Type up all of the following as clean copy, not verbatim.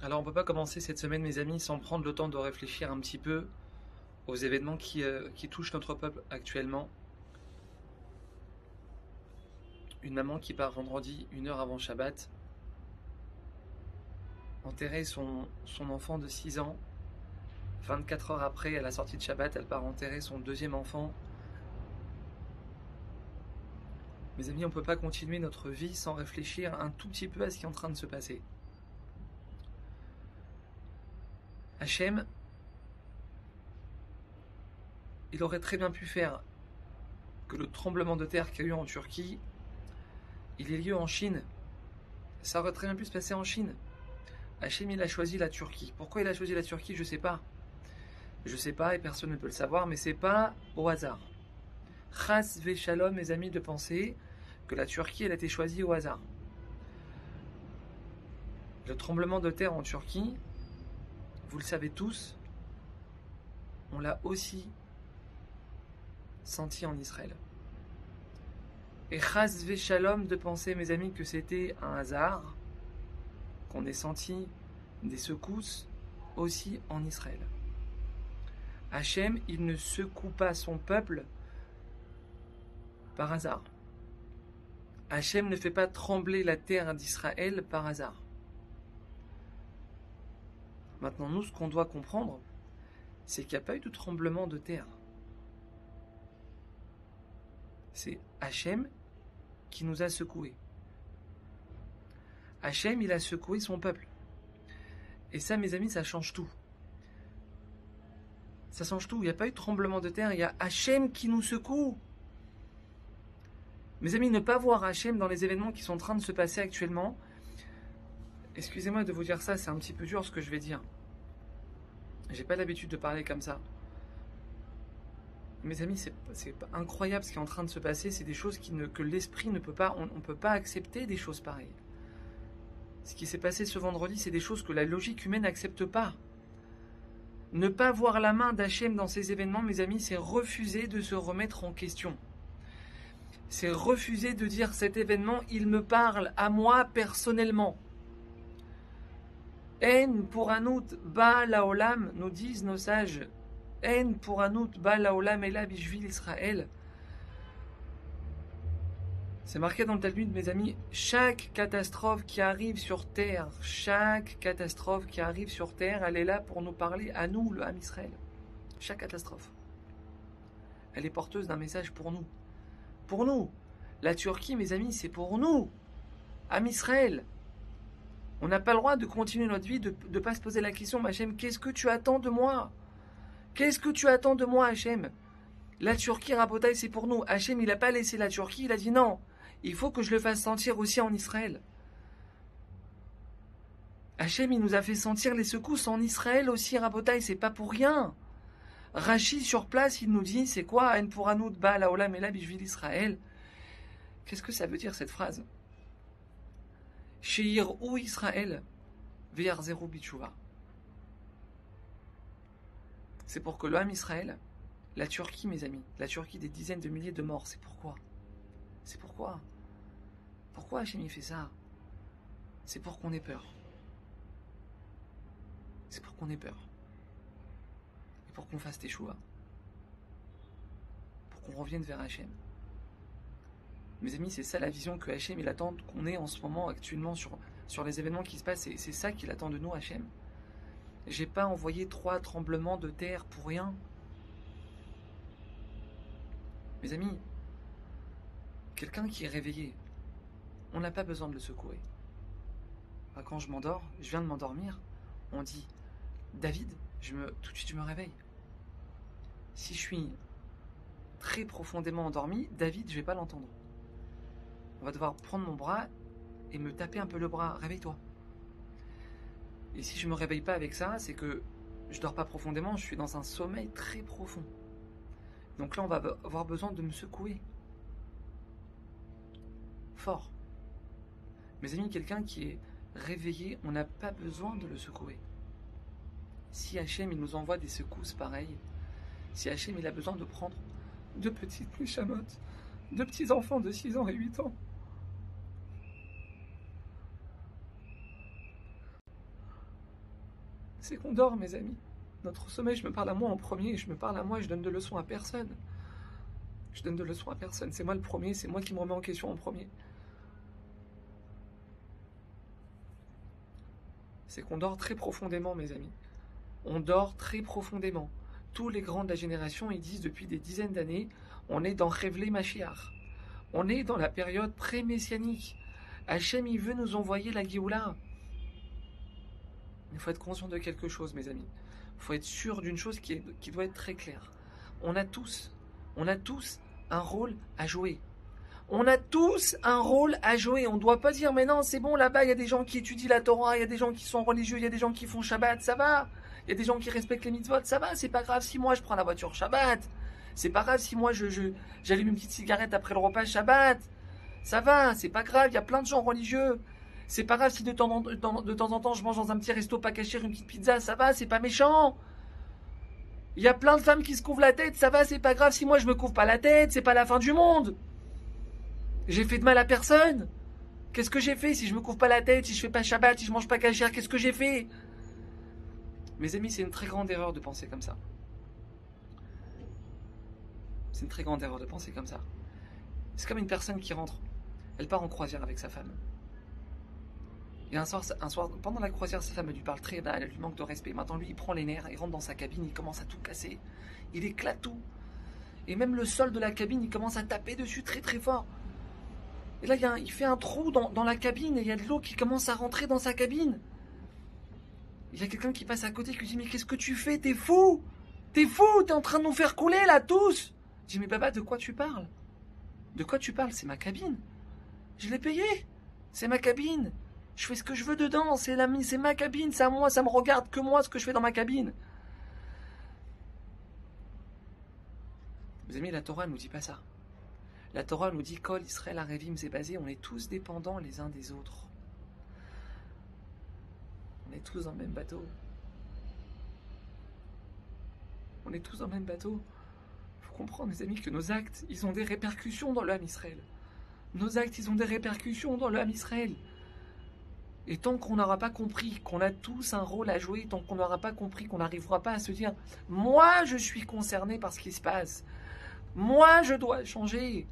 Alors on peut pas commencer cette semaine, mes amis, sans prendre le temps de réfléchir un petit peu aux événements qui touchent notre peuple actuellement. Une maman qui part vendredi, 1 heure avant Shabbat, enterrer son enfant de 6 ans. 24 heures après, à la sortie de Shabbat, elle part enterrer son deuxième enfant. Mes amis, on peut pas continuer notre vie sans réfléchir un tout petit peu à ce qui est en train de se passer. Hachem, il aurait très bien pu faire que le tremblement de terre qu'il y a eu en Turquie, il ait lieu en Chine. Ça aurait très bien pu se passer en Chine. Hachem, il a choisi la Turquie. Pourquoi il a choisi la Turquie, je sais pas. Je sais pas et personne ne peut le savoir, mais c'est pas au hasard. Chas Shalom, mes amis, de penser que la Turquie, elle a été choisie au hasard. Le tremblement de terre en Turquie, vous le savez tous, on l'a aussi senti en Israël. Et Chas Shalom de penser, mes amis, que c'était un hasard, qu'on ait senti des secousses aussi en Israël. Hachem, il ne secoue pas son peuple par hasard. Hachem ne fait pas trembler la terre d'Israël par hasard. Maintenant, nous, ce qu'on doit comprendre, c'est qu'il n'y a pas eu de tremblement de terre. C'est Hachem qui nous a secoués. Hachem, il a secoué son peuple. Et ça, mes amis, ça change tout. Ça change tout. Il n'y a pas eu de tremblement de terre, il y a Hachem qui nous secoue. Mes amis, ne pas voir Hachem dans les événements qui sont en train de se passer actuellement, excusez-moi de vous dire ça, c'est un petit peu dur ce que je vais dire. J'ai pas l'habitude de parler comme ça. Mes amis, c'est incroyable ce qui est en train de se passer, c'est des choses que l'esprit ne peut pas, on ne peut pas accepter des choses pareilles. Ce qui s'est passé ce vendredi, c'est des choses que la logique humaine n'accepte pas. Ne pas voir la main d'Hachem dans ces événements, mes amis, c'est refuser de se remettre en question. C'est refuser de dire cet événement, il me parle à moi personnellement. En Puranut ba laolam, nous disent nos sages. En Puranut ba laolam ela bishvil Israël. C'est marqué dans le Talmud, mes amis, chaque catastrophe qui arrive sur terre, elle est là pour nous parler à nous, le Ham Israël. Chaque catastrophe. Elle est porteuse d'un message pour nous. Pour nous. La Turquie, mes amis, c'est pour nous. Ham Israël. On n'a pas le droit de continuer notre vie, de ne pas se poser la question, Hachem, qu'est-ce que tu attends de moi? Qu'est-ce que tu attends de moi, Hachem? La Turquie, Rabotaï, c'est pour nous. Hachem, il n'a pas laissé la Turquie, il a dit non. Il faut que je le fasse sentir aussi en Israël. Hachem, il nous a fait sentir les secousses en Israël aussi, Rabotaï, c'est pas pour rien. Rachi, sur place, il nous dit, c'est quoi? En Puranut ba laolam ela bishvil Israël. Qu'est-ce que ça veut dire cette phrase? Sheir ou Israël, ve'yarzeru bitshuva. C'est pour que le Ham Israël, la Turquie, mes amis, la Turquie des dizaines de milliers de morts, c'est pourquoi? C'est pourquoi? Pourquoi Hachem il fait ça? C'est pour qu'on ait peur. C'est pour qu'on ait peur. Et pour qu'on fasse teshuva. Pour qu'on revienne vers Hachem. Mes amis, c'est ça la vision que Hachem il attend qu'on ait en ce moment, actuellement, sur les événements qui se passent. C'est ça qu'il attend de nous, Hachem. J'ai pas envoyé 3 tremblements de terre pour rien. Mes amis, quelqu'un qui est réveillé, on n'a pas besoin de le secouer. Quand je m'endors, je viens de m'endormir, on dit David, tout de suite je me réveille. Si je suis très profondément endormi, David, je vais pas l'entendre. On va devoir prendre mon bras et me taper un peu le bras. Réveille-toi. Et si je me réveille pas avec ça, c'est que je dors pas profondément, je suis dans un sommeil très profond. Donc là, on va avoir besoin de me secouer. Fort. Mes amis, quelqu'un qui est réveillé, on n'a pas besoin de le secouer. Si Hachem, il nous envoie des secousses pareilles, si Hachem, il a besoin de prendre 2 petites méchamottes, 2 petits enfants de 6 ans et 8 ans, C'est qu'on dort, mes amis. Notre sommeil, je me parle à moi en premier, je me parle à moi, je donne de leçons à personne. Je donne de leçons à personne, c'est moi le premier, c'est moi qui me remets en question en premier. C'est qu'on dort très profondément, mes amis. On dort très profondément. Tous les grands de la génération, ils disent depuis des dizaines d'années, on est dans Révélé Mashiach. On est dans la période pré-messianique. Hachem, il veut nous envoyer la Géoula. Il faut être conscient de quelque chose, mes amis. Il faut être sûr d'une chose qui doit être très claire. On a tous un rôle à jouer. On a tous un rôle à jouer. On ne doit pas dire, mais non, c'est bon, là-bas, il y a des gens qui étudient la Torah, il y a des gens qui sont religieux, il y a des gens qui font Shabbat, ça va. Il y a des gens qui respectent les mitzvot, ça va. C'est pas grave si moi, je prends la voiture Shabbat. C'est pas grave si moi, j'allume une petite cigarette après le repas Shabbat. Ça va, c'est pas grave, il y a plein de gens religieux. C'est pas grave si de temps en temps, je mange dans un petit resto pas caché une petite pizza, ça va, c'est pas méchant. Il y a plein de femmes qui se couvrent la tête, ça va, c'est pas grave si moi, je me couvre pas la tête, c'est pas la fin du monde. J'ai fait de mal à personne. Qu'est-ce que j'ai fait si je me couvre pas la tête, si je fais pas Shabbat, si je mange pas kasher, qu'est-ce que j'ai fait? Mes amis, c'est une très grande erreur de penser comme ça. C'est une très grande erreur de penser comme ça. C'est comme une personne qui rentre. Elle part en croisière avec sa femme. Et un soir, pendant la croisière, sa femme lui parle très mal, elle lui manque de respect. Maintenant, lui, il prend les nerfs, il rentre dans sa cabine, il commence à tout casser. Il éclate tout. Et même le sol de la cabine, il commence à taper dessus très très fort. Et là, il fait un trou dans la cabine et il y a de l'eau qui commence à rentrer dans sa cabine. Il y a quelqu'un qui passe à côté qui lui dit, mais qu'est-ce que tu fais? T'es fou? T'es fou? T'es en train de nous faire couler là tous? Je dis, mais papa, de quoi tu parles? De quoi tu parles? C'est ma cabine. Je l'ai payé. C'est ma cabine. Je fais ce que je veux dedans. C'est ma cabine. C'est à moi. Ça me regarde que moi ce que je fais dans ma cabine. Mes amis, la Torah ne nous dit pas ça. La Torah nous dit Kol Israël Arevim, c'est basé, on est tous dépendants les uns des autres. On est tous dans le même bateau. On est tous dans le même bateau. Il faut comprendre, mes amis, que nos actes, ils ont des répercussions dans le Ham Israël. Nos actes, ils ont des répercussions dans le Ham Israël. Et tant qu'on n'aura pas compris qu'on a tous un rôle à jouer, tant qu'on n'aura pas compris qu'on n'arrivera pas à se dire « Moi, je suis concerné par ce qui se passe. Moi, je dois changer. »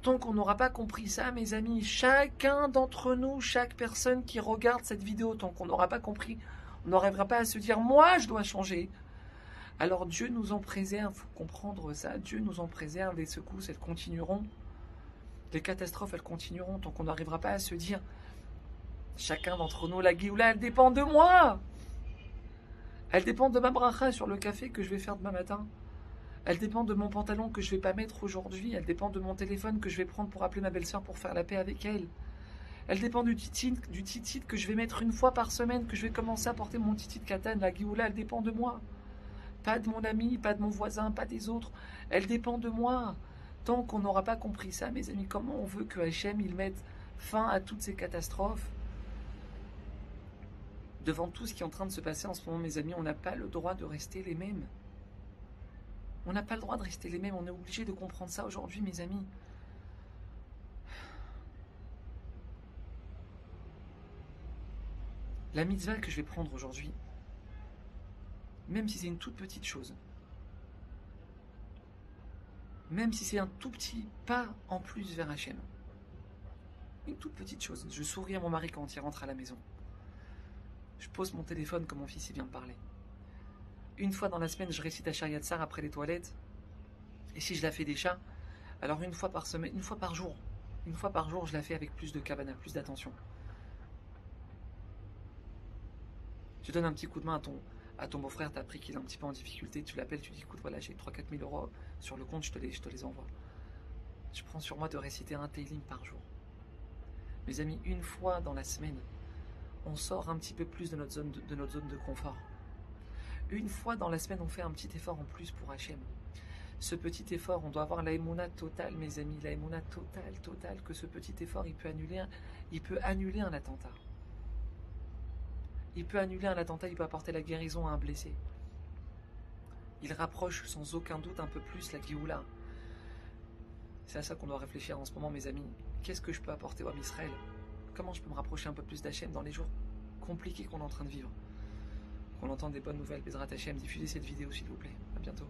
Tant qu'on n'aura pas compris ça, mes amis, chacun d'entre nous, chaque personne qui regarde cette vidéo, tant qu'on n'aura pas compris, on n'arrivera pas à se dire « Moi, je dois changer. » Alors Dieu nous en préserve, il faut comprendre ça. Dieu nous en préserve, les secousses, elles continueront. Les catastrophes, elles continueront, tant qu'on n'arrivera pas à se dire « Chacun d'entre nous, la Géoula, elle dépend de moi. Elle dépend de ma bracha sur le café que je vais faire demain matin. Elle dépend de mon pantalon que je ne vais pas mettre aujourd'hui. Elle dépend de mon téléphone que je vais prendre pour appeler ma belle-sœur pour faire la paix avec elle. Elle dépend du titit que je vais mettre une fois par semaine, que je vais commencer à porter mon titit katan. La Géoula, elle dépend de moi. Pas de mon ami, pas de mon voisin, pas des autres. Elle dépend de moi. Tant qu'on n'aura pas compris ça, mes amis, comment on veut que Hachem, il mette fin à toutes ces catastrophes? Devant tout ce qui est en train de se passer en ce moment, mes amis, on n'a pas le droit de rester les mêmes. On n'a pas le droit de rester les mêmes. On est obligé de comprendre ça aujourd'hui, mes amis. La mitzvah que je vais prendre aujourd'hui, même si c'est une toute petite chose, même si c'est un tout petit pas en plus vers Hachem, une toute petite chose. Je souris à mon mari quand il rentre à la maison. Je pose mon téléphone quand mon fils il vient me parler. Une fois dans la semaine, je récite à Shariat Sar après les toilettes. Et si je la fais déjà, alors une fois par semaine, une fois par jour, je la fais avec plus de kavana, plus d'attention. Tu donnes un petit coup de main à ton beau-frère, t'as appris qu'il est un petit peu en difficulté, tu l'appelles, tu dis écoute, voilà, j'ai 3-4 000 euros sur le compte, je te les envoie. Je prends sur moi de réciter un Teilim par jour. Mes amis, une fois dans la semaine, on sort un petit peu plus de notre zone de confort. Une fois dans la semaine, on fait un petit effort en plus pour Hachem. Ce petit effort, on doit avoir la émouna totale, mes amis, la émouna totale, que ce petit effort, il peut annuler un attentat. Il peut annuler un attentat, il peut apporter la guérison à un blessé. Il rapproche sans aucun doute un peu plus la Géoula. C'est à ça qu'on doit réfléchir en ce moment, mes amis. Qu'est-ce que je peux apporter au Ham Israël? Comment je peux me rapprocher un peu plus d'Hachem dans les jours compliqués qu'on est en train de vivre? qu'on entende des bonnes nouvelles. Bezrat Hachem, diffusez cette vidéo s'il vous plaît. À bientôt.